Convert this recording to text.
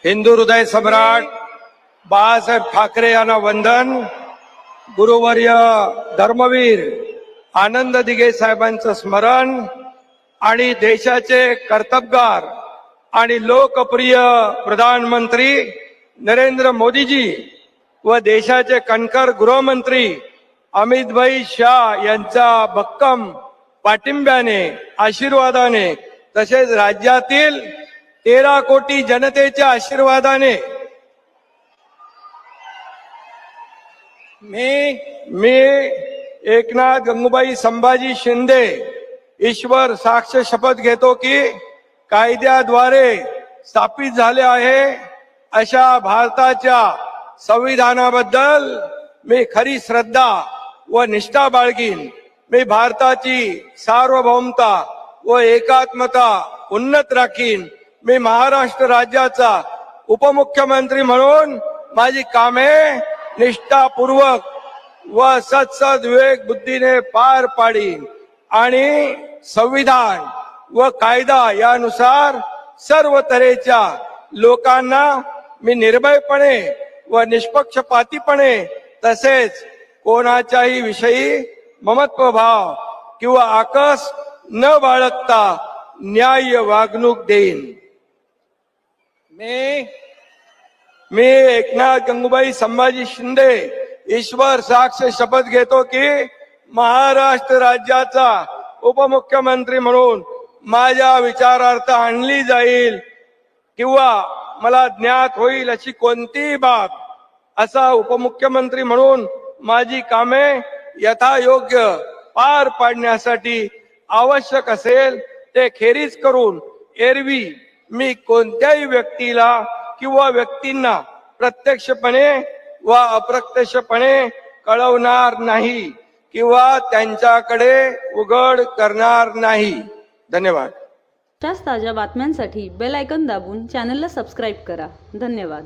हिंदू हृदय सम्राट बाळासाहेब ठाकरे यांना वंदन. गुरुवर्य धर्मवीर आनंद दिघे साहेबांचं स्मरण आणि देशाचे कर्तबगार आणि लोकप्रिय प्रधानमंत्री नरेंद्र मोदीजी व देशाचे कणखर गृहमंत्री अमित भाई शाह यांच्या भक्कम पाठिंब्याने आशीर्वादाने तसेच राज्यातील 13 कोटी जनतेच्या आशीर्वादाने मी एकनाथ गंगूबाई संभाजी शिंदे ईश्वर साक्ष शपथ घेतो की कायद्याद्वारे स्थापित झाले आहे अशा भारताच्या संविधानाबद्दल मी खरी श्रद्धा व निष्ठा बाळगीन. मी भारताची सार्वभौमता व एकात्मता उन्नत राखीन. मी महाराष्ट्र राज्याचा उपमुख्यमंत्री म्हणून माझी कामे निष्ठापूर्वक व सत्सद विवेक बुद्धीने पार पाडीन आणि संविधान व कायदा यानुसार सर्व तऱ्हेच्या लोकांना मी निर्भयपणे व निष्पक्षपातीपणे तसेच कोणाच्याही विषयी ममत्व भाव किंवा आकस न बाळगता न्याय्य वागणूक देईन. मी एकनाथ गंगूबाई संभाजी शिंदे ईश्वर साक्ष शपथ घेतो की महाराष्ट्र राज्याचा उपमुख्यमंत्री म्हणून माझ्या विचारार्थ आणली जाईल किंवा मला ज्ञात होईल अशी कोणतीही बाब असा उपमुख्यमंत्री म्हणून माझी कामे यथायोग्य पार पाडण्यासाठी आवश्यक असेल ते खेरीज करून एरवी मी कोणत्याही व्यक्तीला किंवा व्यक्तींना प्रत्यक्षपणे व अप्रत्यक्षपणे कळवणार नाही किंवा त्यांच्याकडे उघड करणार नाही. धन्यवाद. अशाच ताज्या बातम्यांसाठी बेल आयकॉन दाबून चॅनलला सबस्क्राईब करा. धन्यवाद.